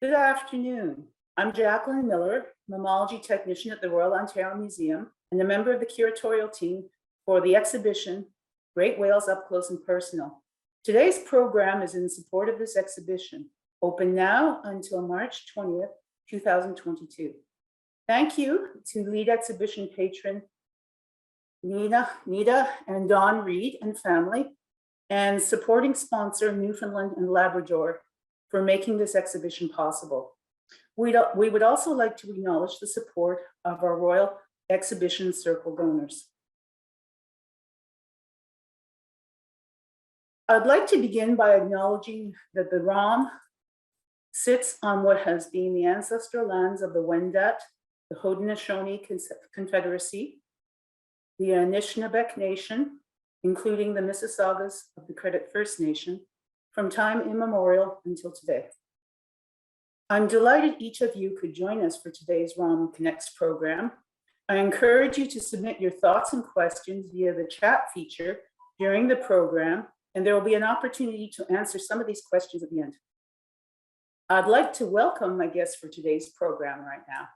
Good afternoon. I'm Jacqueline Miller, mammalogy technician at the Royal Ontario Museum and a member of the curatorial team for the exhibition Great Whales Up Close and Personal. Today's program is in support of this exhibition, open now until March 20th, 2022. Thank you to lead exhibition patron Nita and Don Reed and family, and supporting sponsor Newfoundland and Labrador for making this exhibition possible. We would also like to acknowledge the support of our Royal Exhibition Circle donors. I'd like to begin by acknowledging that the ROM sits on what has been the ancestral lands of the Wendat, the Haudenosaunee Confederacy, the Anishinaabeg Nation, including the Mississaugas of the Credit First Nation, from time immemorial until today. I'm delighted each of you could join us for today's ROM Connects program. I encourage you to submit your thoughts and questions via the chat feature during the program, and there will be an opportunity to answer some of these questions at the end. I'd like to welcome my guests for today's program right now.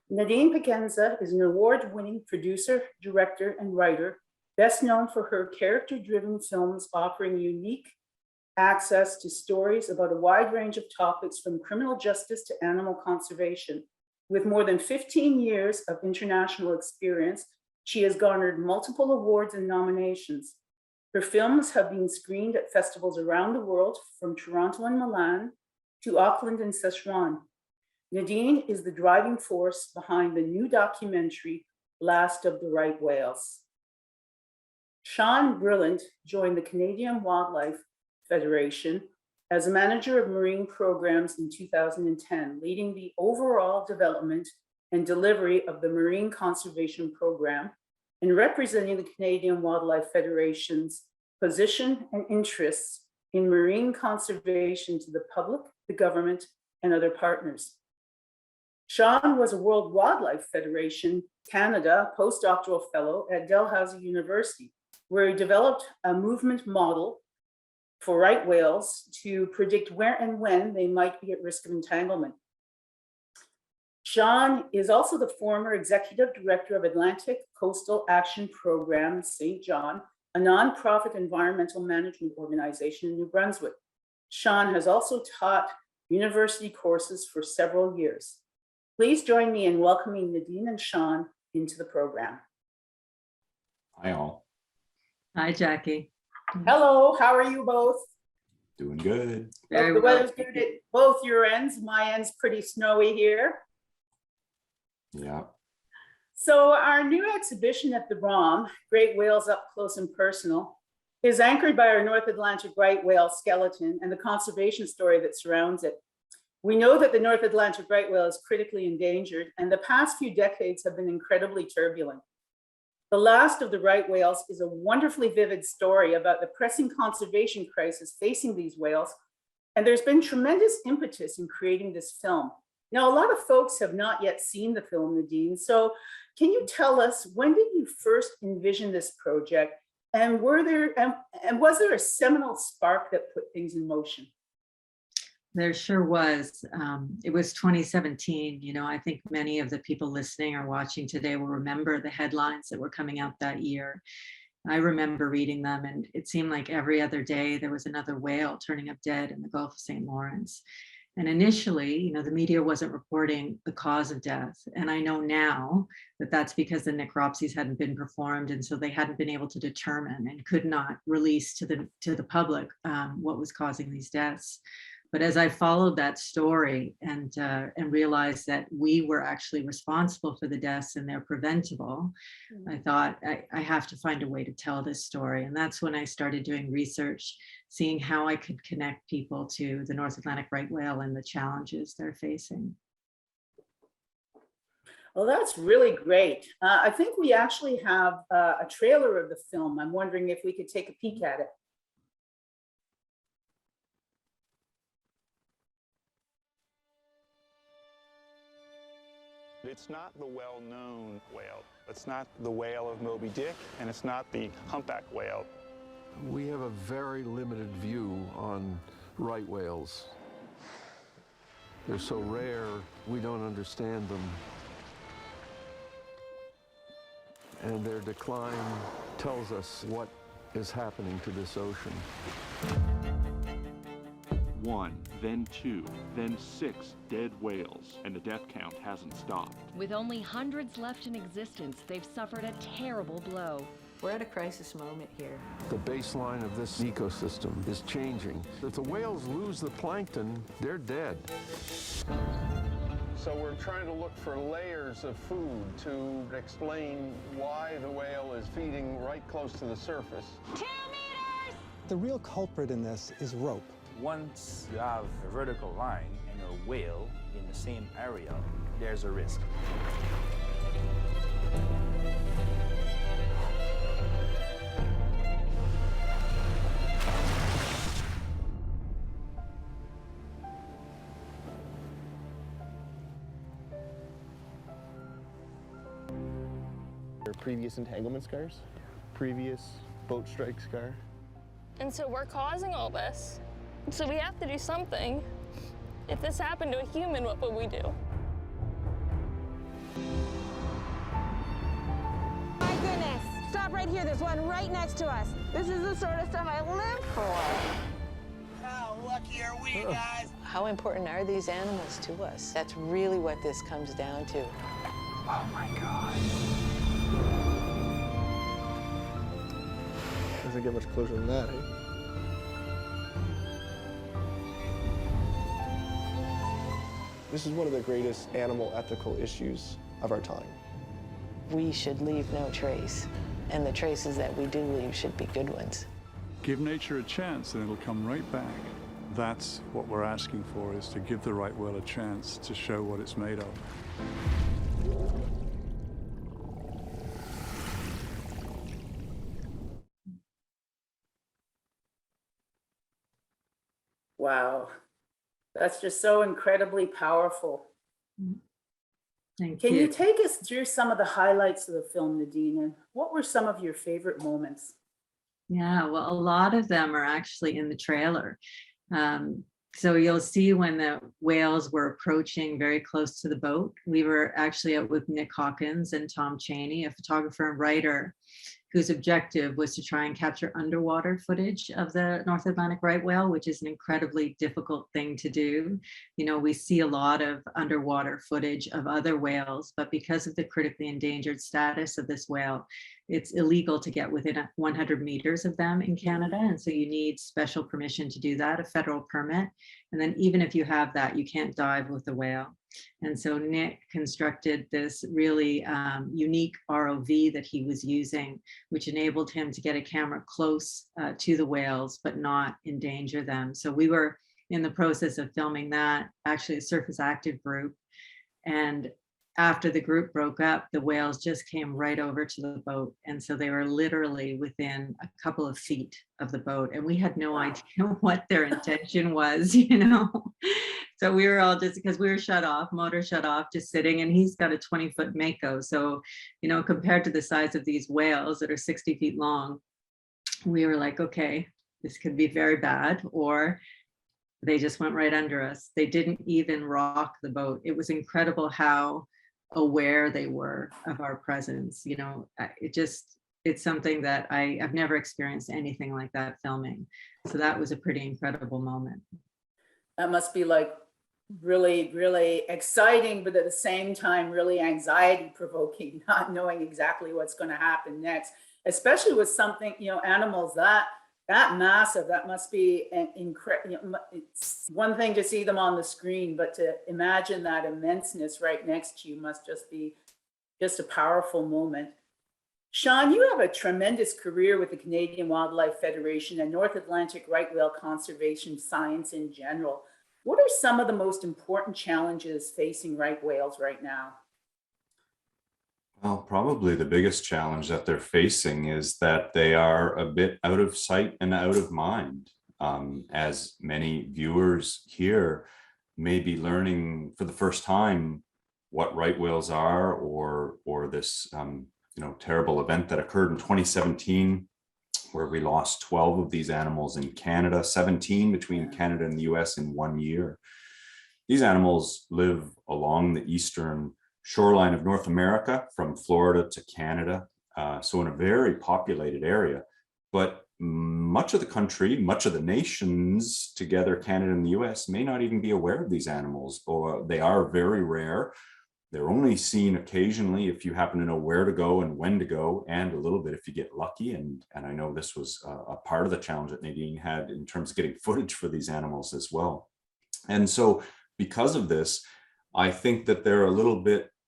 Nadine Pequeneza is an award-winning producer, director, and writer, best known for her character-driven films offering unique access to stories about a wide range of topics from criminal justice to animal conservation. With more than 15 years of international experience, she has garnered multiple awards and nominations. Her films have been screened at festivals around the world, from Toronto and Milan to Auckland and Szechuan. Nadine is the driving force behind the new documentary, Last of the Right Whales. Sean Brillant joined the Canadian Wildlife Federation as a manager of marine programs in 2010, leading the overall development and delivery of the Marine Conservation Program and representing the Canadian Wildlife Federation's position and interests in marine conservation to the public, the government, and other partners. Sean was a World Wildlife Federation Canada postdoctoral fellow at Dalhousie University, where he developed a movement model for right whales to predict where and when they might be at risk of entanglement. Sean is also the former executive director of Atlantic Coastal Action Program, St. John, a nonprofit environmental management organization in New Brunswick. Sean has also taught university courses for several years. Please join me in welcoming Nadine and Sean into the program. Hi all. Hi, Jackie. Hello, how are you both? Doing good. Very The well. weather's good at both your ends. My end's pretty snowy here. Yeah. So our new exhibition at the ROM, Great Whales Up Close and Personal, is anchored by our North Atlantic right whale skeleton and the conservation story that surrounds it. We know that the North Atlantic right whale is critically endangered, and the past few decades have been incredibly turbulent. The Last of the Right Whales is a wonderfully vivid story about the pressing conservation crisis facing these whales, and there's been tremendous impetus in creating this film. Now, a lot of folks have not yet seen the film, Nadine, so can you tell us, when did you first envision this project, and was there a seminal spark that put things in motion? There sure was. It was 2017. You know, I think many of the people listening or watching today will remember the headlines that were coming out that year. I remember reading them, and it seemed like every other day there was another whale turning up dead in the Gulf of St. Lawrence. And initially, you know, the media wasn't reporting the cause of death. And I know now that that's because the necropsies hadn't been performed, and so they hadn't been able to determine and could not release to the public what was causing these deaths. But as I followed that story and realized that we were actually responsible for the deaths and they're preventable, I thought I have to find a way to tell this story. And that's when I started doing research, seeing how I could connect people to the North Atlantic right whale and the challenges they're facing. Well, that's really great. I think we actually have a trailer of the film. I'm wondering if we could take a peek at it. It's not the well-known whale. It's not the whale of Moby Dick, and it's not the humpback whale. We have a very limited view on right whales. They're so rare, we don't understand them. And their decline tells us what is happening to this ocean. 1, then 2, then 6 dead whales, and the death count hasn't stopped. With only hundreds left in existence, they've suffered a terrible blow. We're at a crisis moment here. The baseline of this ecosystem is changing. If the whales lose the plankton, they're dead. So we're trying to look for layers of food to explain why the whale is feeding right close to the surface. 2 meters! The real culprit in this is rope. Once you have a vertical line and a whale in the same area, there's a risk. Previous entanglement scars, previous boat strike scar. And so we're causing all this. So we have to do something. If this happened to a human, what would we do? My goodness, stop right here. There's one right next to us. This is the sort of stuff I live for. How lucky are we, guys? How important are these animals to us? That's really what this comes down to. Oh my God. Doesn't get much closer than that, eh? This is one of the greatest animal ethical issues of our time. We should leave no trace, and the traces that we do leave should be good ones. Give nature a chance and it'll come right back. That's what we're asking for, is to give the right whale a chance to show what it's made of. Wow. That's just so incredibly powerful. Thank Can you. you take us through some of the highlights of the film, Nadine? And what were some of your favorite moments? Yeah, well, a lot of them are actually in the trailer. So you'll see when the whales were approaching very close to the boat. We were actually out with Nick Hawkins and Tom Cheney, a photographer and writer, whose objective was to try and capture underwater footage of the North Atlantic right whale, which is an incredibly difficult thing to do. You know, we see a lot of underwater footage of other whales, but because of the critically endangered status of this whale, it's illegal to get within 100 meters of them in Canada. And so you need special permission to do that, a federal permit. And then even if you have that, you can't dive with the whale. And so Nick constructed this really unique ROV that he was using, which enabled him to get a camera close to the whales, but not endanger them. So we were in the process of filming that, actually a surface active group. And after the group broke up, the whales just came right over to the boat. And so they were literally within a couple of feet of the boat. And we had no idea what their intention was, you know. So we were all just, because we were shut off, motor shut off, just sitting, and he's got a 20-foot mako. So, you know, compared to the size of these whales that are 60 feet long, we were like, okay, this could be very bad, or they just went right under us. They didn't even rock the boat. It was incredible how aware they were of our presence. You know, it's something that I've never experienced anything like that filming. So that was a pretty incredible moment. That must be like really, really exciting, but at the same time, really anxiety provoking, not knowing exactly what's going to happen next, especially with something, you know, animals that massive. That must be an incredible, you know, it's one thing to see them on the screen, but to imagine that immenseness right next to you must just be just a powerful moment. Sean, you have a tremendous career with the Canadian Wildlife Federation and North Atlantic right whale conservation science in general. What are some of the most important challenges facing right whales right now? Well, probably the biggest challenge that they're facing is that they are a bit out of sight and out of mind. As many viewers here may be learning for the first time what right whales are, or this you know, terrible event that occurred in 2017, where we lost 12 of these animals in Canada, 17 between Canada and the US in 1 year. These animals live along the eastern shoreline of North America, from Florida to Canada, so in a very populated area. But much of the country, much of the nations together, Canada and the US, may not even be aware of these animals, or they are very rare. They're only seen occasionally if you happen to know where to go and when to go, and a little bit if you get lucky. And I know this was a part of the challenge that Nadine had in terms of getting footage for these animals as well. And so because of this, I think that they're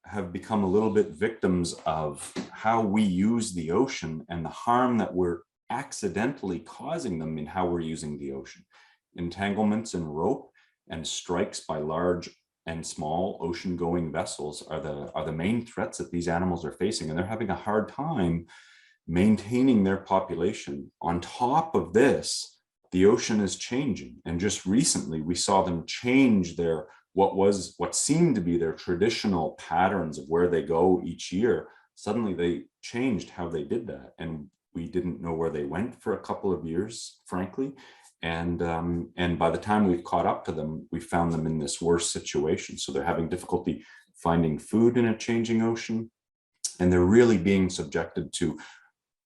have become a little bit victims of how we use the ocean and the harm that we're accidentally causing them in how we're using the ocean. Entanglements in rope and strikes by large and small ocean-going vessels are the main threats that these animals are facing, and they're having a hard time maintaining their population. On top of this, the ocean is changing, and just recently we saw them change their what seemed to be their traditional patterns of where they go each year. Suddenly they changed how they did that, and we didn't know where they went for a couple of years, frankly. And by the time we've caught up to them, we found them in this worse situation. So they're having difficulty finding food in a changing ocean, and they're really being subjected to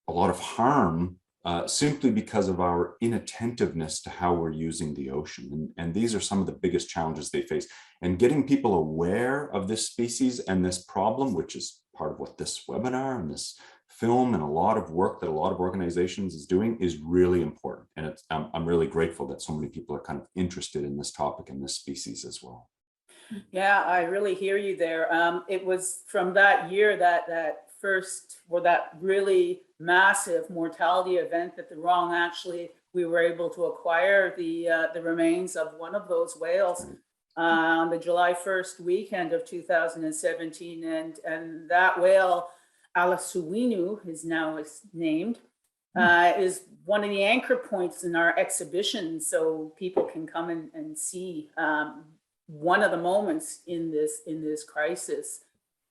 a lot of harm simply because of our inattentiveness to how we're using the ocean. And these are some of the biggest challenges they face. And getting people aware of this species and this problem, which is part of what this webinar and this film and a lot of work that a lot of organizations is doing, is really important. And I'm really grateful that so many people are kind of interested in this topic and this species as well. Yeah, I really hear you there. It was from that year that really massive mortality event that the ROM we were able to acquire the remains of one of those whales on the July 1st weekend of 2017. And that whale, Alasuwinu is now named, is one of the anchor points in our exhibition, so people can come and see one of the moments in this crisis.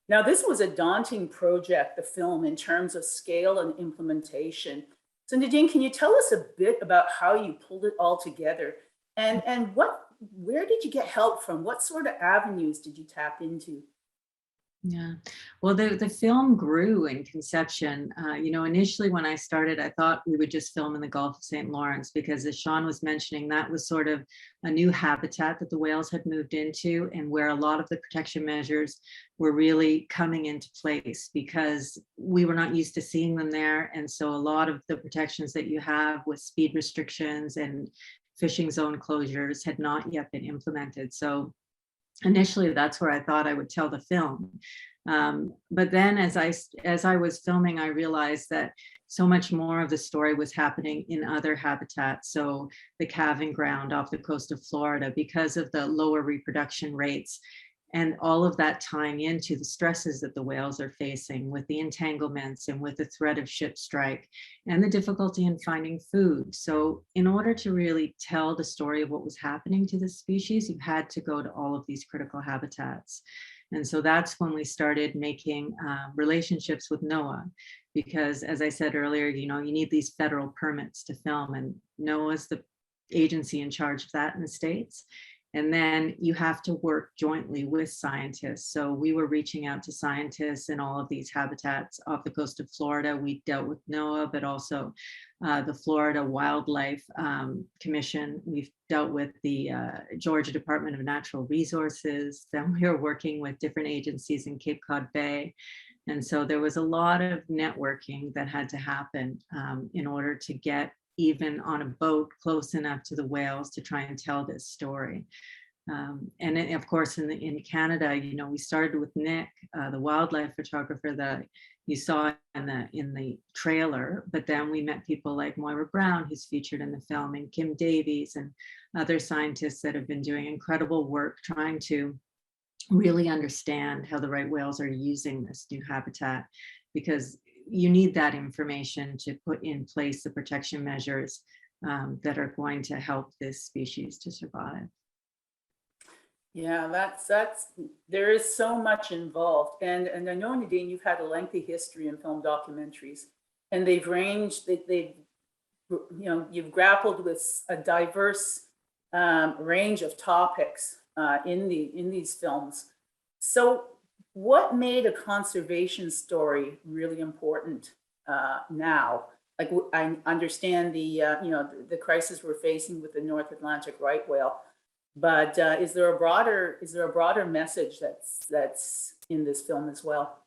Now, this was a daunting project, the film, in terms of scale and implementation. So Nadine, can you tell us a bit about how you pulled it all together, and where did you get help from? What sort of avenues did you tap into? Yeah, well, the film grew in conception. Initially when I started, I thought we would just film in the Gulf of St. Lawrence, because as Sean was mentioning, that was sort of a new habitat that the whales had moved into, and where a lot of the protection measures were really coming into place, because we were not used to seeing them there. And so a lot of the protections that you have with speed restrictions and fishing zone closures had not yet been implemented. So initially, that's where I thought I would tell the film. But then as I was filming, I realized that so much more of the story was happening in other habitats. So the calving ground off the coast of Florida, because of the lower reproduction rates, and all of that tying into the stresses that the whales are facing with the entanglements and with the threat of ship strike and the difficulty in finding food. So in order to really tell the story of what was happening to this species, you had to go to all of these critical habitats. And so that's when we started making relationships with NOAA, because as I said earlier, you need these federal permits to film, and NOAA is the agency in charge of that in the States. And then you have to work jointly with scientists. So we were reaching out to scientists in all of these habitats off the coast of Florida. We dealt with NOAA, but also the Florida Wildlife Commission. We've dealt with the Georgia Department of Natural Resources. Then we were working with different agencies in Cape Cod Bay. And so there was a lot of networking that had to happen in order to get even on a boat close enough to the whales to try and tell this story. And of course, in Canada, we started with Nick, the wildlife photographer that you saw in the trailer, but then we met people like Moira Brown, who's featured in the film, and Kim Davies, and other scientists that have been doing incredible work trying to really understand how the right whales are using this new habitat, because you need that information to put in place the protection measures that are going to help this species to survive. Yeah, there is so much involved. And I know, Nadine, you've had a lengthy history in film documentaries, and you've grappled with a diverse range of topics. in these films. So what made a conservation story really important now? Like, I understand the crisis we're facing with the North Atlantic right whale, but is there a broader message that's in this film as well?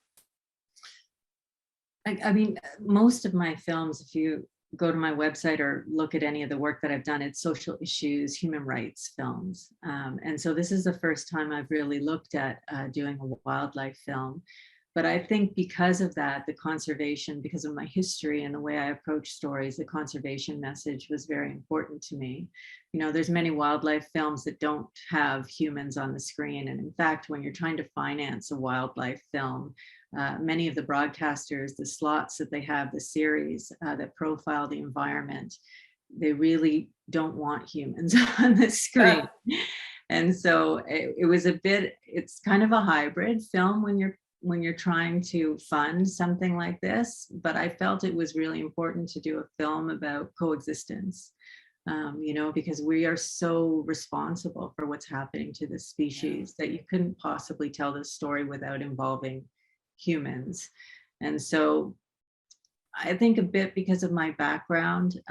I mean, most of my films, if you go to my website or look at any of the work that I've done, it's social issues, human rights films. And so this is the first time I've really looked at doing a wildlife film. But I think because of that, the conservation, because of my history and the way I approach stories, the conservation message was very important to me. You know, there's many wildlife films that don't have humans on the screen. And in fact, when you're trying to finance a wildlife film, many of the broadcasters, the slots that they have, the series that profile the environment, they really don't want humans on the screen. And so it was it's kind of a hybrid film when you're trying to fund something like this, but I felt it was really important to do a film about coexistence, because we are so responsible for what's happening to this species that you couldn't possibly tell this story without involving humans. And so I think a bit because of my background,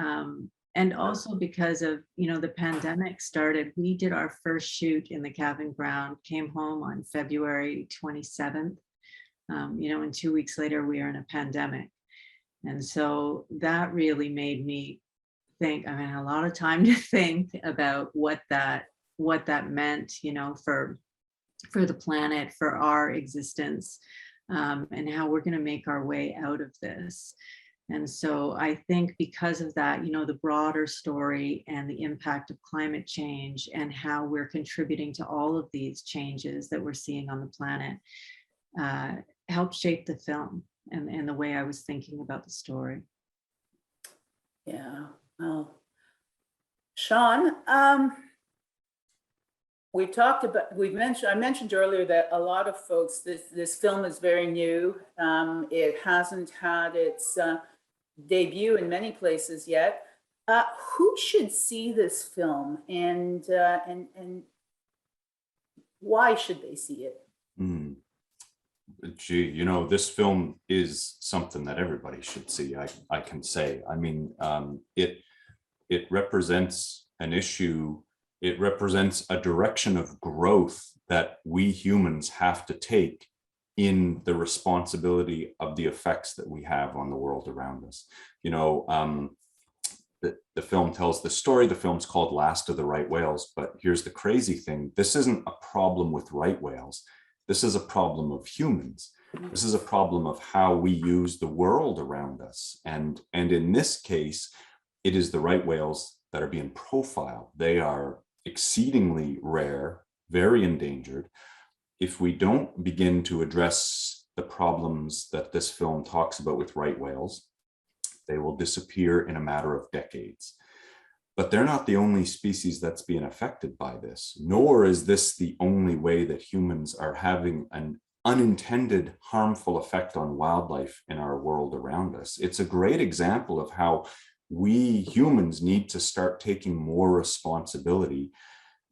and also because of, the pandemic started, we did our first shoot in the Cavan Ground, came home on February 27th. And 2 weeks later, we are in a pandemic. And so that really made me think, I mean, a lot of time to think about what that meant, for the planet, for our existence, and how we're going to make our way out of this. And so I think because of that, the broader story and the impact of climate change and how we're contributing to all of these changes that we're seeing on the planet, helped shape the film and the way I was thinking about the story. Yeah. Well, Sean, I mentioned earlier that a lot of folks, this film is very new. It hasn't had its debut in many places yet. Who should see this film, and why should they see it? Gee, this film is something that everybody should see, I can say. I mean, it represents an issue. It represents a direction of growth that we humans have to take in the responsibility of the effects that we have on the world around us. The film tells the story. The film's called Last of the Right Whales, but here's the crazy thing. This isn't a problem with right whales. This is a problem of humans. This is a problem of how we use the world around us. And in this case, it is the right whales that are being profiled. They are exceedingly rare, very endangered. If we don't begin to address the problems that this film talks about with right whales, they will disappear in a matter of decades. But they're not the only species that's being affected by this, nor is this the only way that humans are having an unintended harmful effect on wildlife in our world around us. It's a great example of how we humans need to start taking more responsibility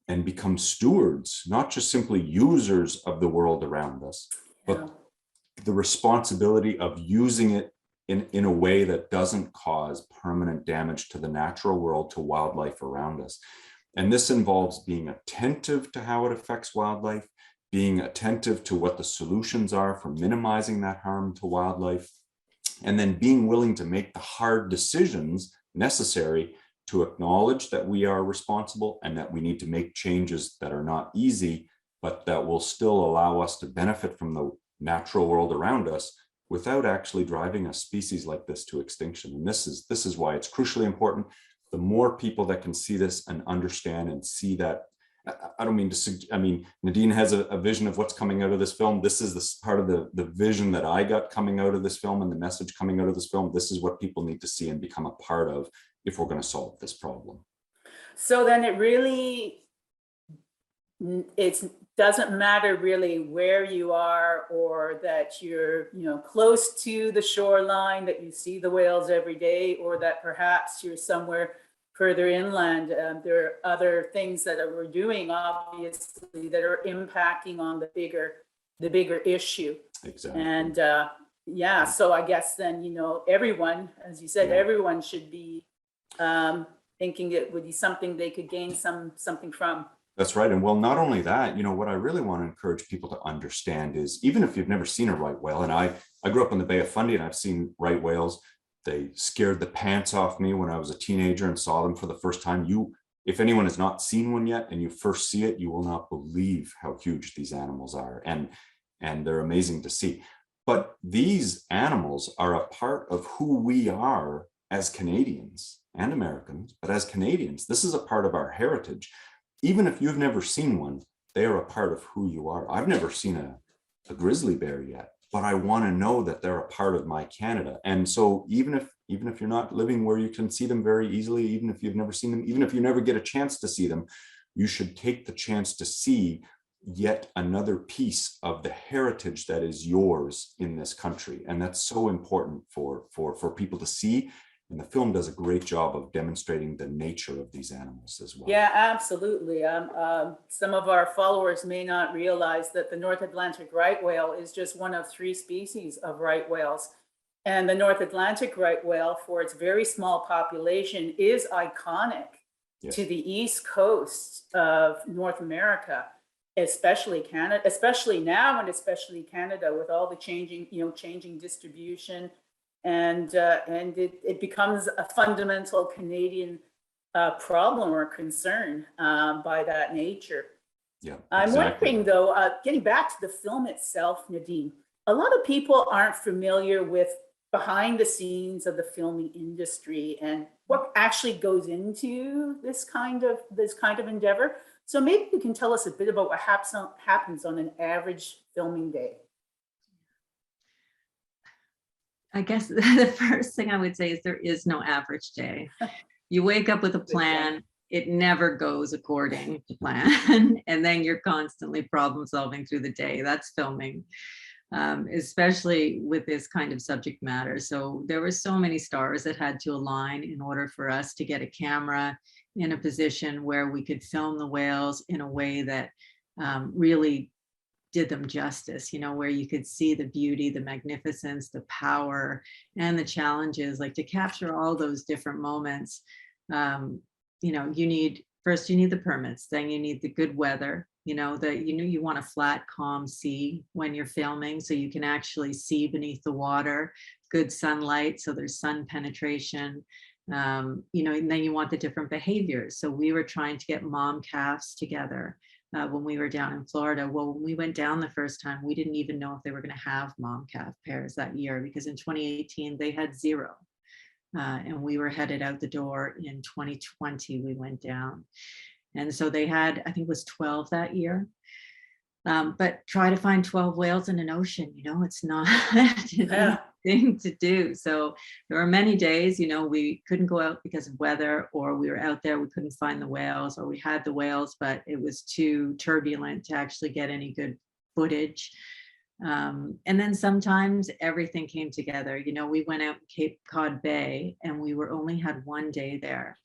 and become stewards, not just simply users of the world around us, but the responsibility of using it in a way that doesn't cause permanent damage to the natural world, to wildlife around us. And this involves being attentive to how it affects wildlife, being attentive to what the solutions are for minimizing that harm to wildlife, and then being willing to make the hard decisions necessary to acknowledge that we are responsible and that we need to make changes that are not easy, but that will still allow us to benefit from the natural world around us without actually driving a species like this to extinction. And this is why it's crucially important. The more people that can see this and understand and see that, I don't mean to, Nadine has a vision of what's coming out of this film. This is this part of the vision that I got coming out of this film, and the message coming out of this film. This is what people need to see and become a part of if we're going to solve this problem. So then it doesn't matter really where you are, or that you're close to the shoreline, that you see the whales every day, or that perhaps you're somewhere further inland. There are other things that we're doing, obviously, that are impacting on the bigger issue. Exactly. And yeah, so I guess then, everyone, as you said, everyone should be thinking it would be something they could gain something from. That's right. And well, not only that, what I really want to encourage people to understand is, even if you've never seen a right whale, and I grew up in the Bay of Fundy and I've seen right whales. They scared the pants off me when I was a teenager and saw them for the first time. If anyone has not seen one yet and you first see it, you will not believe how huge these animals are. And they're amazing to see. But these animals are a part of who we are as Canadians and Americans. But as Canadians, this is a part of our heritage. Even if you've never seen one, they are a part of who you are. I've never seen a grizzly bear yet, but I want to know that they're a part of my Canada. And so even if you're not living where you can see them very easily, even if you've never seen them, even if you never get a chance to see them, you should take the chance to see yet another piece of the heritage that is yours in this country. And that's so important for people to see. And the film does a great job of demonstrating the nature of these animals as well. Yeah, absolutely. Some of our followers may not realize that the North Atlantic right whale is just one of 3 species of right whales. And the North Atlantic right whale, for its very small population, is iconic to the East Coast of North America, especially Canada, especially now, and especially Canada, with all the changing distribution. And it becomes a fundamental Canadian problem or concern by that nature. Yeah, I'm wondering, though, getting back to the film itself, Nadine, a lot of people aren't familiar with behind the scenes of the filming industry and what actually goes into this kind of endeavor. So maybe you can tell us a bit about what happens on an average filming day. I guess the first thing I would say is there is no average day. You wake up with a plan, it never goes according to plan, and then you're constantly problem solving through the day. That's filming, especially with this kind of subject matter. So there were so many stars that had to align in order for us to get a camera in a position where we could film the whales in a way that really did them justice, where you could see the beauty, the magnificence, the power, and the challenges. Like, to capture all those different moments, you need the permits, then you need the good weather, you want a flat, calm sea when you're filming, so you can actually see beneath the water, good sunlight, so there's sun penetration, and then you want the different behaviors. So we were trying to get mom calves together when we were down in Florida. Well, when we went down the first time, we didn't even know if they were going to have mom calf pairs that year, because in 2018 they had 0. And we were headed out the door in 2020, we went down. And so they had, I think it was 12 that year. But try to find 12 whales in an ocean, it's not an easy thing to do. So there were many days, we couldn't go out because of weather, or we were out there, we couldn't find the whales, or we had the whales, but it was too turbulent to actually get any good footage. And then sometimes everything came together. We went out Cape Cod Bay, and we only had 1 day there.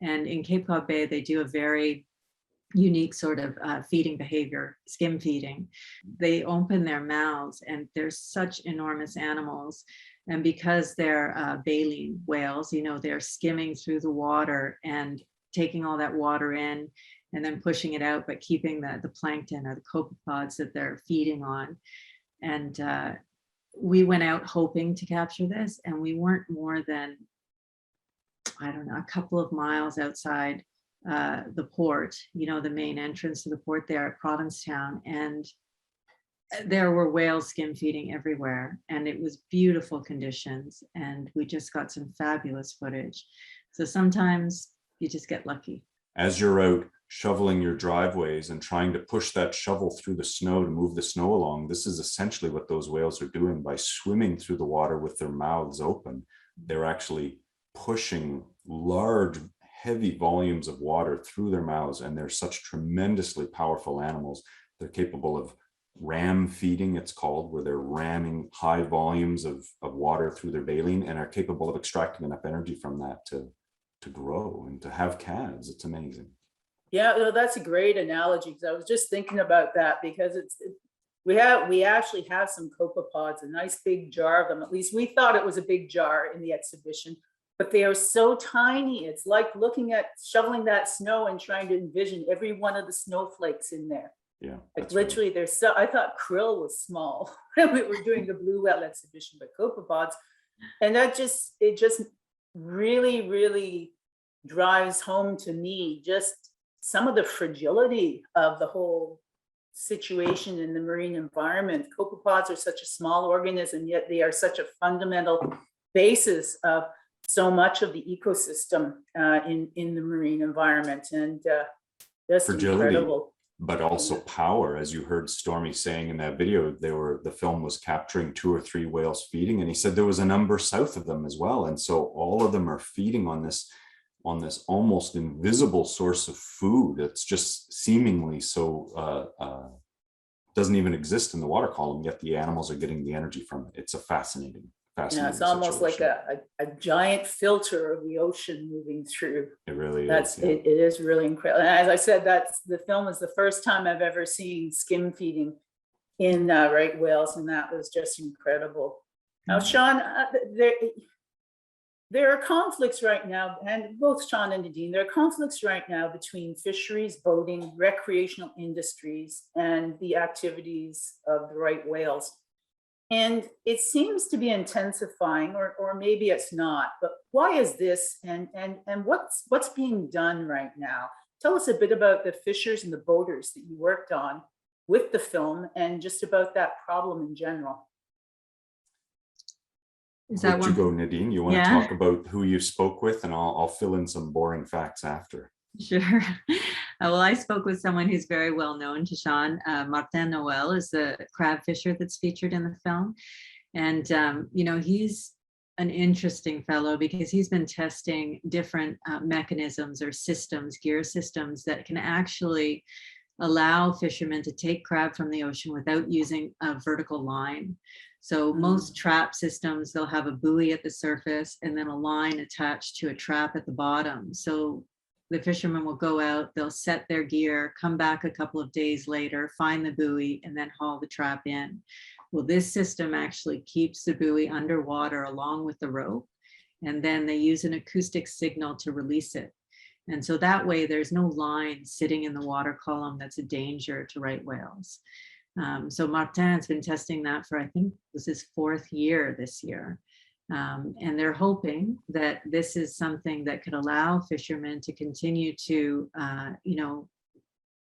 And in Cape Cod Bay, they do a very unique sort of feeding behavior, skim feeding. They open their mouths, and they're such enormous animals. And because they're baleen whales, they're skimming through the water and taking all that water in and then pushing it out, but keeping the plankton or the copepods that they're feeding on. And we went out hoping to capture this, and we weren't more than, a couple of miles outside the port, the main entrance to the port there at Provincetown, and there were whales skim feeding everywhere, and it was beautiful conditions, and we just got some fabulous footage. So sometimes you just get lucky. As you're out shoveling your driveways and trying to push that shovel through the snow to move the snow along, this is essentially what those whales are doing. By swimming through the water with their mouths open, they're actually pushing large, heavy volumes of water through their mouths, and they're such tremendously powerful animals. They're capable of ram feeding, it's called, where they're ramming high volumes of water through their baleen, and are capable of extracting enough energy from that to grow and to have calves. It's amazing. Yeah, no, that's a great analogy, because I was just thinking about that, because we actually have some copepods, a nice big jar of them. At least we thought it was a big jar in the exhibition, but they are so tiny. It's like looking at shoveling that snow and trying to envision every one of the snowflakes in there. Yeah, like literally right. There's so, I thought krill was small when we were doing the Blue Whale exhibition, but copepods, and it just really, really drives home to me just some of the fragility of the whole situation in the marine environment. Copepods are such a small organism, yet they are such a fundamental basis of so much of the ecosystem in the marine environment, and that's fragility, incredible. But also power, as you heard Stormy saying in that video. The film was capturing 2 or 3 whales feeding, and he said there was a number south of them as well, and so all of them are feeding on this almost invisible source of food. It's just seemingly so doesn't even exist in the water column, yet the animals are getting the energy from it. It's a fascinating yeah, it's almost situation. Like a giant filter of the ocean moving through. It really is. Yeah. It is really incredible. And as I said, the film is the first time I've ever seen skim feeding in right whales, and that was just incredible. Now, Sean, there are conflicts right now, and both Sean and Nadine, there are conflicts right now between fisheries, boating, recreational industries, and the activities of the right whales. And it seems to be intensifying, or maybe it's not, but why is this, and what's being done right now? Tell us a bit about the fishers and the boaters that you worked on with the film, and just about that problem in general. Where'd you go, Nadine? You want to talk about who you spoke with, and I'll fill in some boring facts after. Sure. Well, I spoke with someone who's very well known to Sean. Martin Noel is the crab fisher that's featured in the film. And, you know, he's an interesting fellow because he's been testing different mechanisms or systems, gear systems that can actually allow fishermen to take crab from the ocean without using a vertical line. So most trap systems, they'll have a buoy at the surface and then a line attached to a trap at the bottom. So the fishermen will go out, they'll set their gear, come back a couple of days later, find the buoy, and then haul the trap in. Well, this system actually keeps the buoy underwater along with the rope, and then they use an acoustic signal to release it. And so that way there's no line sitting in the water column that's a danger to right whales. So Martin's been testing that for, I think this is 4th year this year. And they're hoping that this is something that could allow fishermen to continue to, you know,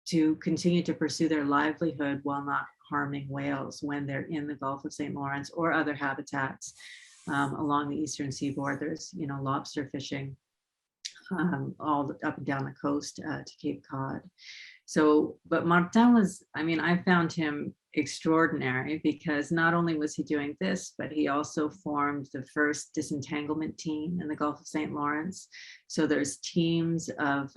to continue to pursue their livelihood while not harming whales when they're in the Gulf of St. Lawrence or other habitats along the eastern seaboard. There's, you know, lobster fishing all up and down the coast to Cape Cod. So, but Martin was, I mean, I found him extraordinary because not only was he doing this, but he also formed the first disentanglement team in the Gulf of St. Lawrence. So there's teams of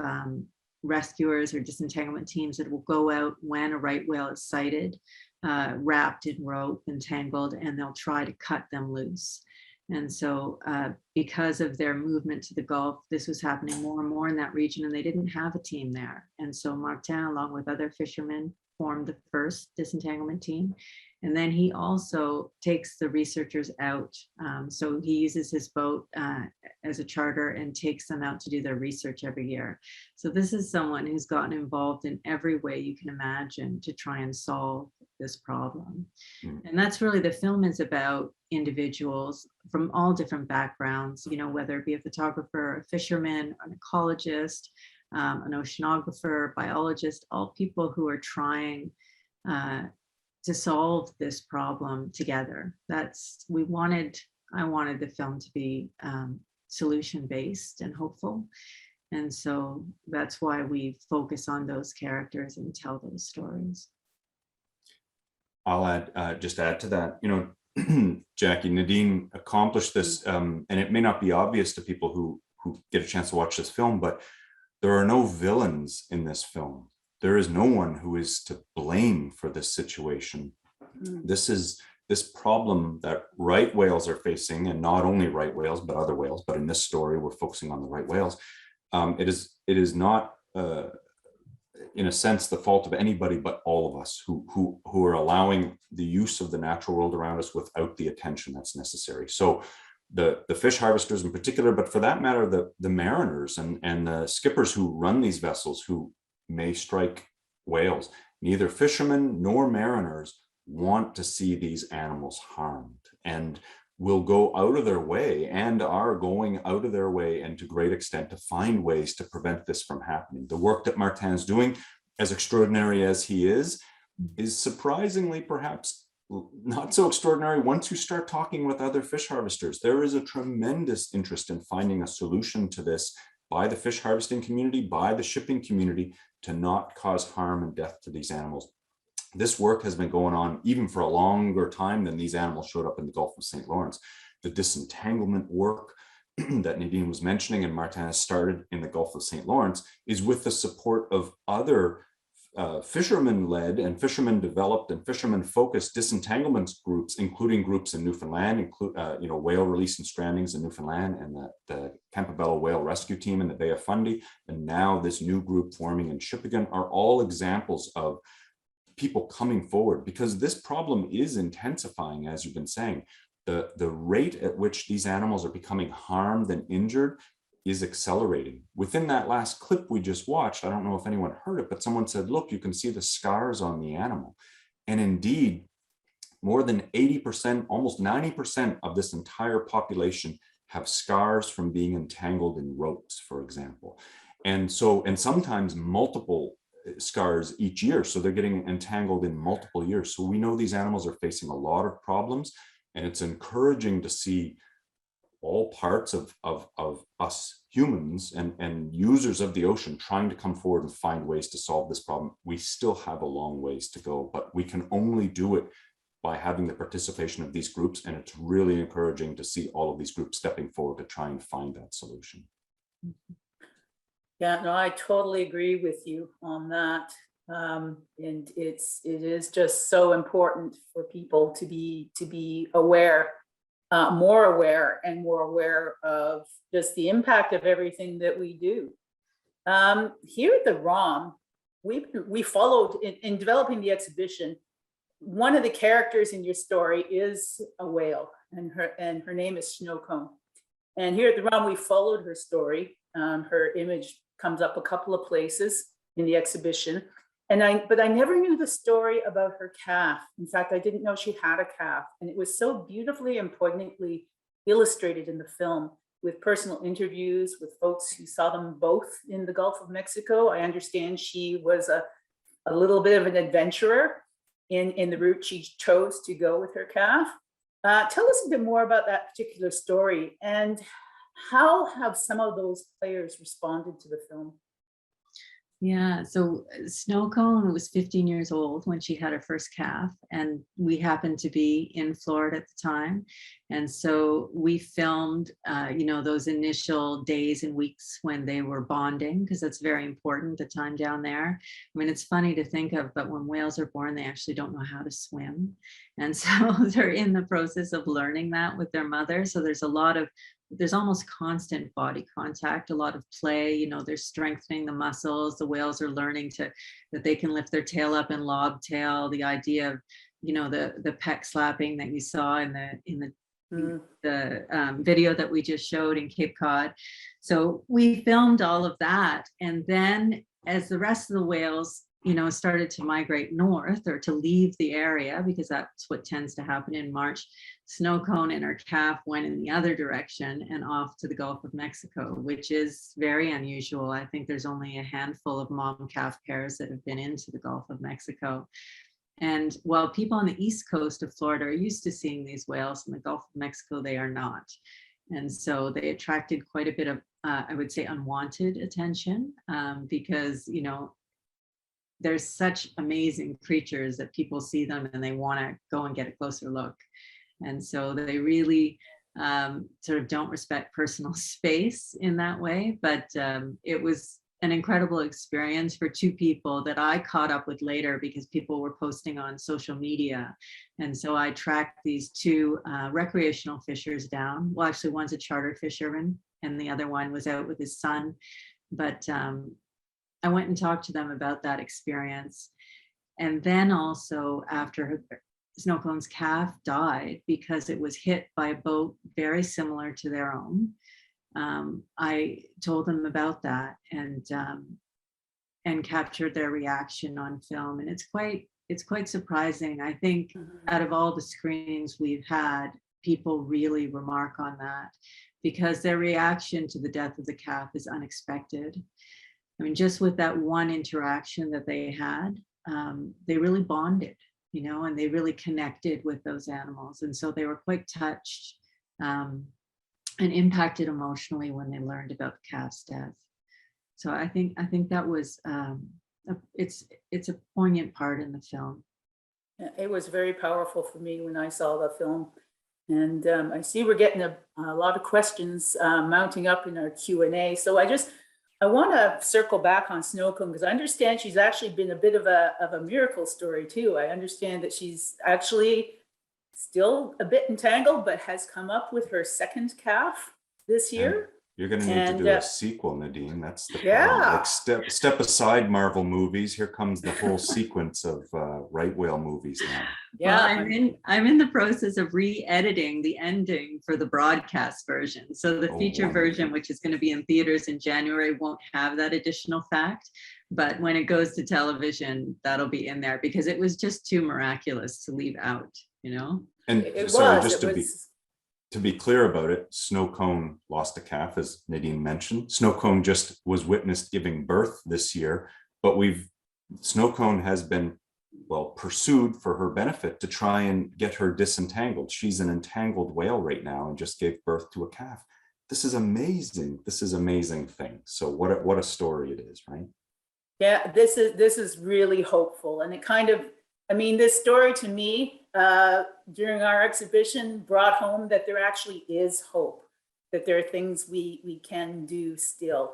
rescuers or disentanglement teams that will go out when a right whale is sighted, wrapped in rope and tangled, and they'll try to cut them loose. And so because of their movement to the Gulf, this was happening more and more in that region, and they didn't have a team there. And so Martin, along with other fishermen, formed the first disentanglement team. And then he also takes the researchers out. So he uses his boat as a charter and takes them out to do their research every year. So this is someone who's gotten involved in every way you can imagine to try and solve this problem. And that's really, the film is about individuals from all different backgrounds, you know, whether it be a photographer, a fisherman, an ecologist, an oceanographer, biologist, all people who are trying to solve this problem together. I wanted the film to be solution-based and hopeful. And so that's why we focus on those characters and tell those stories. I'll just add to that, you know, Jackie, Nadine accomplished this, and it may not be obvious to people who get a chance to watch this film, but there are no villains in this film. There is no one who is to blame for this situation. This is this problem that right whales are facing, and not only right whales, but other whales, but in this story, we're focusing on the right whales. It is not, in a sense, the fault of anybody but all of us who are allowing the use of the natural world around us without the attention that's necessary. So the fish harvesters in particular, but for that matter, the mariners and the skippers who run these vessels who may strike whales, neither fishermen nor mariners want to see these animals harmed, and will go out of their way and are going out of their way and to great extent to find ways to prevent this from happening. The work that Martin's doing, as extraordinary as he is surprisingly perhaps not so extraordinary once you start talking with other fish harvesters. There is a tremendous interest in finding a solution to this by the fish harvesting community, by the shipping community, to not cause harm and death to these animals. This work has been going on even for a longer time than these animals showed up in the Gulf of St. Lawrence. The disentanglement work that Nadine was mentioning and Martin has started in the Gulf of St. Lawrence is with the support of other fishermen-led and fishermen-developed and fishermen-focused disentanglement groups, including groups in Newfoundland, whale release and strandings in Newfoundland, and the Campobello Whale Rescue Team in the Bay of Fundy, and now this new group forming in Shippagan, are all examples of people coming forward, because this problem is intensifying, as you've been saying. The rate at which these animals are becoming harmed and injured is accelerating. Within that last clip we just watched, I don't know if anyone heard it, but someone said, look, you can see the scars on the animal. And indeed, more than 80%, almost 90% of this entire population have scars from being entangled in ropes, for example. And sometimes multiple scars each year. So they're getting entangled in multiple years. So we know these animals are facing a lot of problems, and it's encouraging to see all parts of us humans and users of the ocean trying to come forward and find ways to solve this problem. We still have a long ways to go, but we can only do it by having the participation of these groups. And it's really encouraging to see all of these groups stepping forward to try and find that solution. Yeah, no, I totally agree with you on that. And it is just so important for people to be aware, more aware of just the impact of everything that we do. Here at the ROM, we followed in developing the exhibition. One of the characters in your story is a whale, and her name is Snowcone. And here at the ROM, we followed her story. Her image comes up a couple of places in the exhibition. But I never knew the story about her calf. In fact, I didn't know she had a calf. And it was so beautifully and poignantly illustrated in the film, with personal interviews with folks who saw them both in the Gulf of Mexico. I understand she was a little bit of an adventurer in the route she chose to go with her calf. Tell us a bit more about that particular story, and how have some of those players responded to the film? Yeah, so Snowcone was 15 years old when she had her first calf, and we happened to be in Florida at the time. And so we filmed, those initial days and weeks when they were bonding, because that's very important, the time down there. I mean, it's funny to think of, but when whales are born, they actually don't know how to swim. And so they're in the process of learning that with their mother. So there's almost constant body contact, a lot of play, they're strengthening the muscles. The whales are learning that they can lift their tail up and lob tail. The idea of, the peck slapping that you saw in the video that we just showed in Cape Cod. So we filmed all of that. And then as the rest of the whales, started to migrate north or to leave the area, because that's what tends to happen in March, Snowcone and her calf went in the other direction and off to the Gulf of Mexico, which is very unusual. I think there's only a handful of mom-calf pairs that have been into the Gulf of Mexico. And while people on the east coast of Florida are used to seeing these whales, in the Gulf of Mexico, they are not. And so they attracted quite a bit of, I would say, unwanted attention, because, there's such amazing creatures that people see them and they want to go and get a closer look. And so they really sort of don't respect personal space in that way. But it was an incredible experience for two people that I caught up with later because people were posting on social media. And so I tracked these two recreational fishers down. Well, actually, one's a charter fisherman and the other one was out with his son. But I went and talked to them about that experience. And then also after Snowcone's calf died because it was hit by a boat very similar to their own, I told them about that and captured their reaction on film. And it's quite surprising. I think out of all the screenings we've had, people really remark on that because their reaction to the death of the calf is unexpected. I mean, just with that one interaction that they had, they really bonded, you know, and they really connected with those animals. And so they were quite touched and impacted emotionally when they learned about the calf's death. So I think that was, it's a poignant part in the film. It was very powerful for me when I saw the film. And I see we're getting a lot of questions mounting up in our Q&A. So I want to circle back on Snowcone because I understand she's actually been a bit of a miracle story too. I understand that she's actually still a bit entangled, but has come up with her second calf this year. You're going to need to do a sequel, Nadine. That's the yeah. problem. Like step aside Marvel movies. Here comes the whole sequence of right whale movies now. Yeah, well, I'm in the process of re-editing the ending for the broadcast version. So the feature version, which is going to be in theaters in January, won't have that additional fact. But when it goes to television, that'll be in there because it was just too miraculous to leave out, you know? And to be clear about it, Snowcone lost a calf, as Nadine mentioned. Snowcone just was witnessed giving birth this year, but Snowcone has been, pursued for her benefit to try and get her disentangled. She's an entangled whale right now and just gave birth to a calf. This is amazing. This is an amazing thing. So what a story it is, right? Yeah, this is really hopeful. And it kind of, this story to me, during our exhibition brought home that there actually is hope, that there are things we can do still.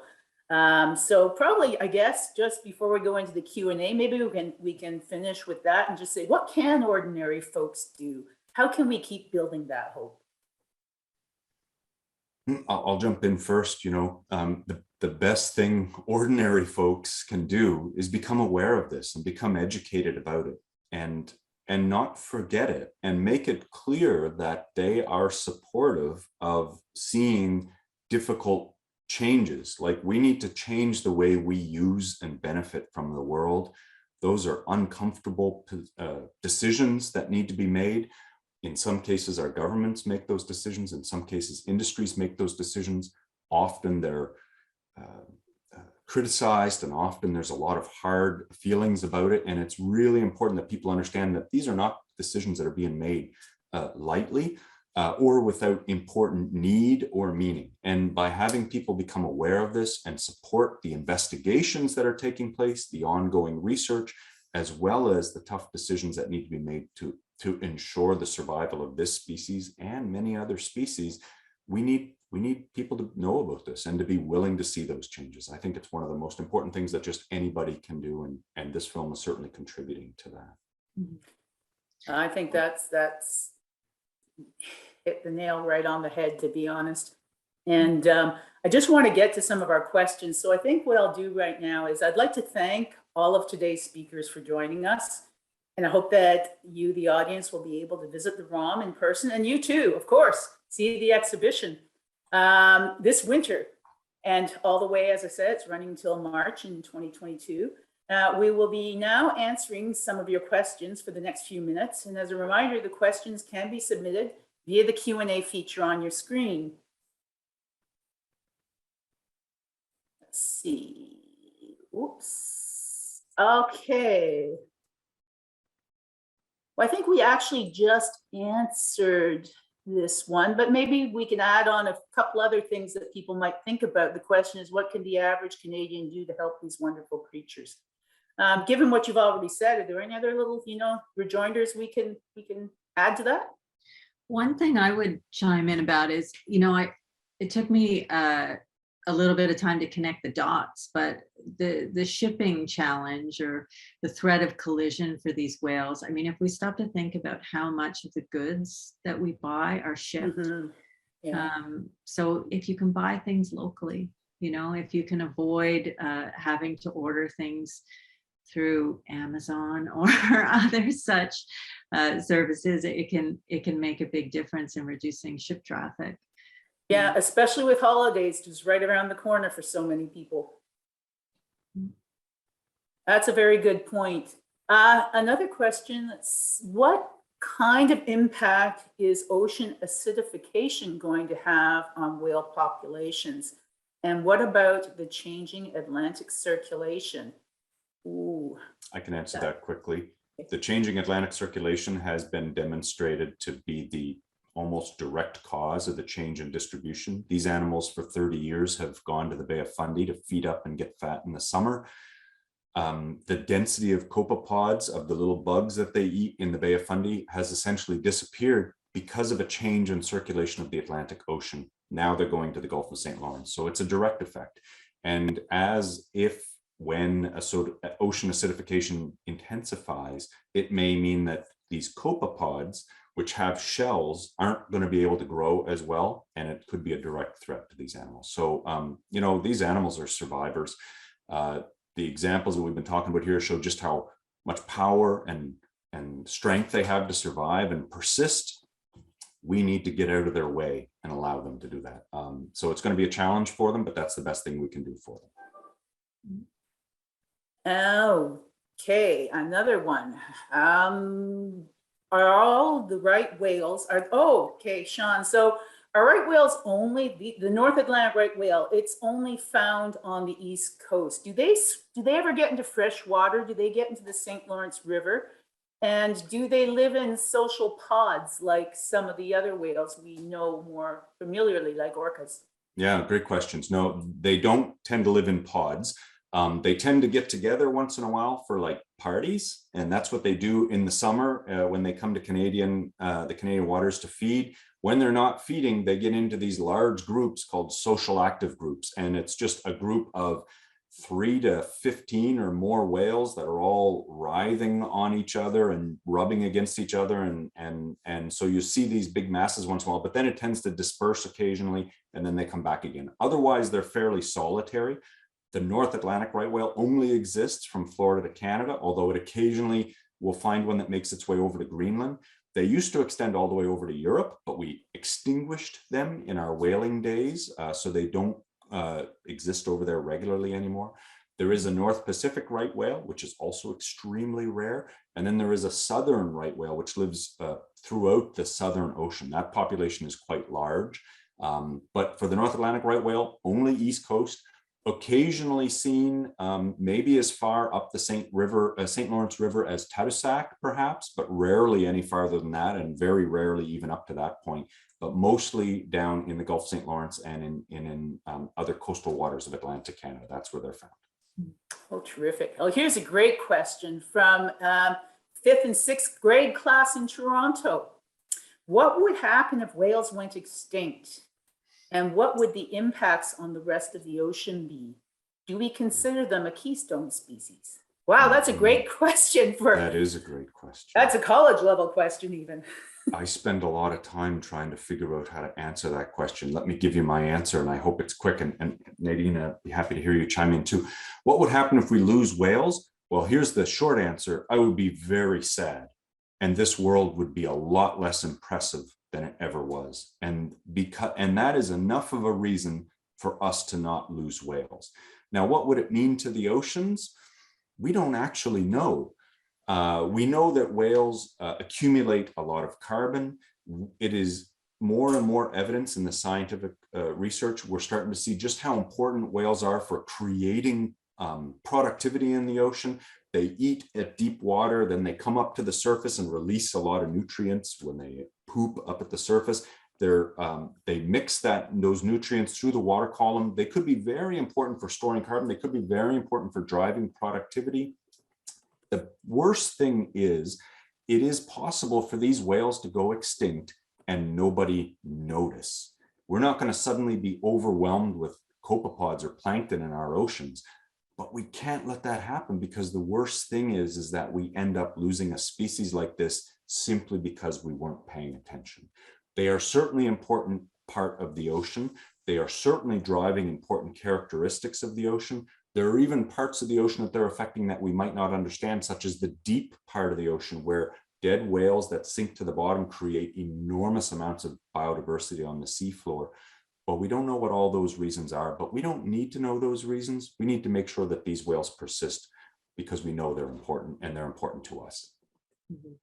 So probably, I guess, just before we go into the Q&A, maybe we can finish with that and just say, what can ordinary folks do? How can we keep building that hope? I'll jump in first. The best thing ordinary folks can do is become aware of this and become educated about it and not forget it and make it clear that they are supportive of seeing difficult changes. Like we need to change the way we use and benefit from the world. Those are uncomfortable decisions that need to be made. In some cases, our governments make those decisions. In some cases, industries make those decisions. Often they're criticized and often there's a lot of hard feelings about it. And it's really important that people understand that these are not decisions that are being made lightly or without important need or meaning. And by having people become aware of this and support the investigations that are taking place, the ongoing research, as well as the tough decisions that need to be made to ensure the survival of this species and many other species, we need people to know about this and to be willing to see those changes. I think it's one of the most important things that just anybody can do, and this film is certainly contributing to that. I think that's hit the nail right on the head, to be honest. And I just want to get to some of our questions. So I think what I'll do right now is I'd like to thank all of today's speakers for joining us. And I hope that you, the audience, will be able to visit the ROM in person, and you too, of course, see the exhibition this winter. And all the way, as I said, it's running until March in 2022. We will be now answering some of your questions for the next few minutes. And as a reminder, the questions can be submitted via the Q&A feature on your screen. Let's see. Oops. Okay. Well, I think we actually just answered this one, but maybe we can add on a couple other things that people might think about. The question is, what can the average Canadian do to help these wonderful creatures? Given what you've already said, are there any other little, rejoinders we can add to that? One thing I would chime in about is, it took me a little bit of time to connect the dots, but the shipping challenge or the threat of collision for these whales, I mean, if we stop to think about how much of the goods that we buy are shipped, so if you can buy things locally, you know, if you can avoid having to order things through Amazon or other such services, it can make a big difference in reducing ship traffic. Yeah, especially with holidays, just right around the corner for so many people. That's a very good point. Another question, what kind of impact is ocean acidification going to have on whale populations? And what about the changing Atlantic circulation? Ooh. I can answer that quickly. The changing Atlantic circulation has been demonstrated to be the almost direct cause of the change in distribution. These animals for 30 years have gone to the Bay of Fundy to feed up and get fat in the summer. The density of copepods, of the little bugs that they eat in the Bay of Fundy, has essentially disappeared because of a change in circulation of the Atlantic Ocean. Now they're going to the Gulf of St. Lawrence. So it's a direct effect. And when ocean acidification intensifies, it may mean that these copepods, which have shells, aren't going to be able to grow as well, and it could be a direct threat to these animals. So, you know, these animals are survivors. The examples that we've been talking about here show just how much power and strength they have to survive and persist. We need to get out of their way and allow them to do that. So it's going to be a challenge for them, but that's the best thing we can do for them. Okay, another one. Are all the right whales okay, Sean, so are right whales only, the North Atlantic right whale, it's only found on the East Coast. Do they ever get into fresh water? Do they get into the St. Lawrence River? And do they live in social pods like some of the other whales we know more familiarly, like orcas? Yeah, great questions. No, they don't tend to live in pods. They tend to get together once in a while for like parties, and that's what they do in the summer when they come to the Canadian waters to feed. When they're not feeding, they get into these large groups called social active groups, and it's just a group of 3 to 15 or more whales that are all writhing on each other and rubbing against each other, and so you see these big masses once in a while, but then it tends to disperse occasionally, and then they come back again. Otherwise, they're fairly solitary. The North Atlantic right whale only exists from Florida to Canada, although it occasionally will find one that makes its way over to Greenland. They used to extend all the way over to Europe, but we extinguished them in our whaling days, so they don't exist over there regularly anymore. There is a North Pacific right whale, which is also extremely rare. And then there is a southern right whale, which lives throughout the Southern Ocean. That population is quite large. But for the North Atlantic right whale, only East Coast. Occasionally seen maybe as far up the St. Lawrence River as Tadoussac, perhaps, but rarely any farther than that, and very rarely even up to that point, but mostly down in the Gulf of St. Lawrence and in other coastal waters of Atlantic Canada. That's where they're found. Oh, terrific. Oh, here's a great question from 5th and 6th grade class in Toronto. What would happen if whales went extinct? And what would the impacts on the rest of the ocean be? Do we consider them a keystone species? Wow, that's a great question. That is a great question. That's a college level question even. I spend a lot of time trying to figure out how to answer that question. Let me give you my answer, and I hope it's quick. And Nadine, I'd be happy to hear you chime in too. What would happen if we lose whales? Well, here's the short answer. I would be very sad. And this world would be a lot less impressive than it ever was. And that is enough of a reason for us to not lose whales. Now, what would it mean to the oceans? We don't actually know. We know that whales accumulate a lot of carbon. It is more and more evidence in the scientific research. We're starting to see just how important whales are for creating productivity in the ocean. They eat at deep water, then they come up to the surface and release a lot of nutrients when they poop up at the surface. They mix those nutrients through the water column. They could be very important for storing carbon. They could be very important for driving productivity. The worst thing is, it is possible for these whales to go extinct and nobody notice. We're not going to suddenly be overwhelmed with copepods or plankton in our oceans. But we can't let that happen, because the worst thing is that we end up losing a species like this simply because we weren't paying attention. They are certainly an important part of the ocean. They are certainly driving important characteristics of the ocean. There are even parts of the ocean that they're affecting that we might not understand, such as the deep part of the ocean, where dead whales that sink to the bottom create enormous amounts of biodiversity on the seafloor. But we don't know what all those reasons are, but we don't need to know those reasons. We need to make sure that these whales persist, because we know they're important, and they're important to us. Mm-hmm.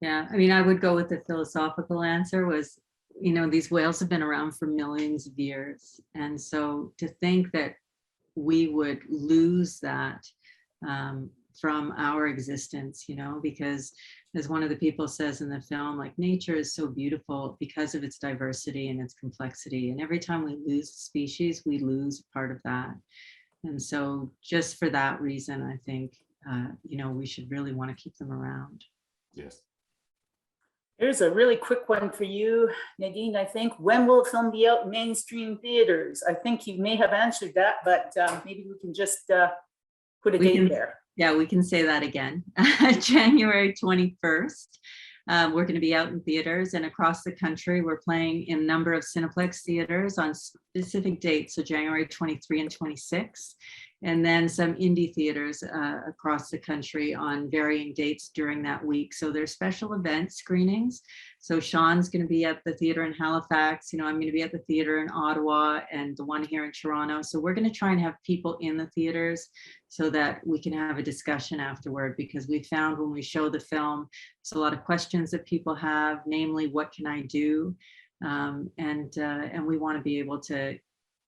Yeah, I mean, I would go with the philosophical answer was, you know, these whales have been around for millions of years. And so to think that we would lose that from our existence, you know, because as one of the people says in the film, like, nature is so beautiful because of its diversity and its complexity. And every time we lose a species, we lose part of that. And so just for that reason, I think, you know, we should really want to keep them around. Yes. Here's a really quick one for you, Nadine. I think, when will the film be out in mainstream theaters? I think you may have answered that, but maybe we can just put a date there. Yeah, we can say that again. January 21st. We're going to be out in theaters and across the country. We're playing in a number of Cineplex theaters on specific dates, so January 23 and 26. And then some indie theaters across the country on varying dates during that week. So there's special event screenings. So Sean's going to be at the theater in Halifax. You know, I'm going to be at the theater in Ottawa and the one here in Toronto. So we're going to try and have people in the theaters so that we can have a discussion afterward, because we found when we show the film, there's a lot of questions that people have, namely, what can I do? And we want to be able to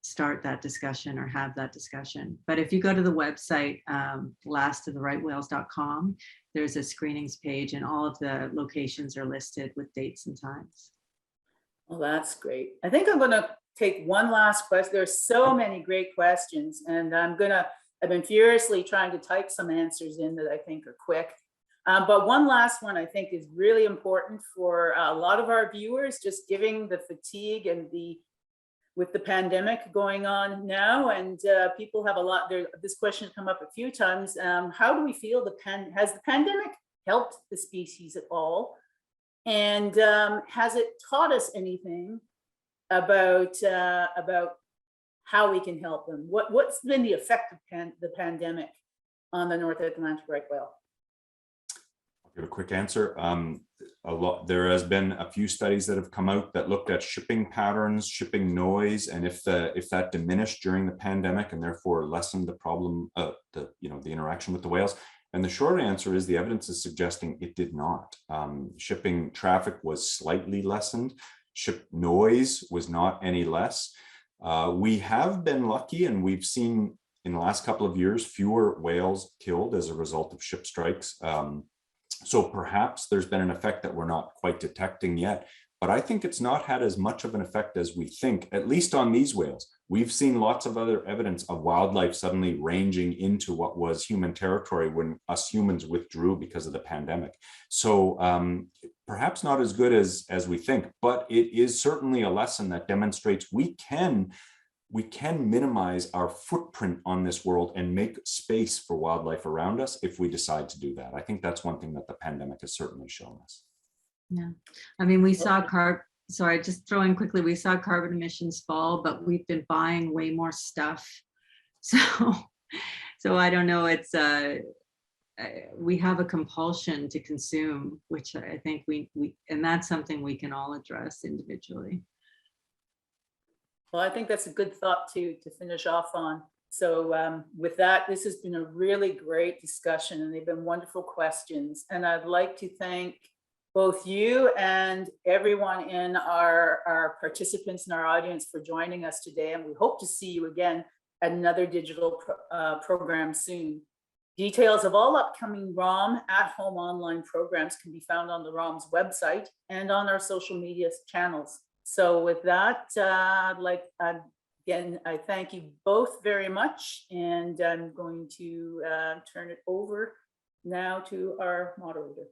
start that discussion or have that discussion. But if you go to the website, lastoftherightvhales.com, there's a screenings page and all of the locations are listed with dates and times. Well, that's great. I think I'm going to take one last question. There's so many great questions, and I've been furiously trying to type some answers in that I think are quick. But one last one I think is really important for a lot of our viewers, just giving the fatigue and with the pandemic going on now, and people have a lot there. This question has come up a few times. How do we feel has the pandemic helped the species at all? And has it taught us anything about how we can help them? What's been the effect of the pandemic on the North Atlantic right whale? I'll give a quick answer. There has been a few studies that have come out that looked at shipping patterns, shipping noise, and if that diminished during the pandemic and therefore lessened the problem, the interaction with the whales. And the short answer is the evidence is suggesting it did not. Shipping traffic was slightly lessened. Ship noise was not any less. We have been lucky, and we've seen in the last couple of years fewer whales killed as a result of ship strikes. So perhaps there's been an effect that we're not quite detecting yet, but I think it's not had as much of an effect as we think, at least on these whales. We've seen lots of other evidence of wildlife suddenly ranging into what was human territory when us humans withdrew because of the pandemic. So perhaps not as good as we think, but it is certainly a lesson that demonstrates we can minimize our footprint on this world and make space for wildlife around us if we decide to do that. I think that's one thing that the pandemic has certainly shown us. Yeah, I mean, we saw sorry, just throw in quickly, we saw carbon emissions fall, but we've been buying way more stuff. So I don't know, it's we have a compulsion to consume, which I think and that's something we can all address individually. Well, I think that's a good thought to finish off on. So with that, this has been a really great discussion, and they've been wonderful questions. And I'd like to thank both you and everyone in our participants in our audience for joining us today. And we hope to see you again at another digital program soon. Details of all upcoming ROM at-home online programs can be found on the ROM's website and on our social media channels. So with that, again, I thank you both very much, and I'm going to turn it over now to our moderator.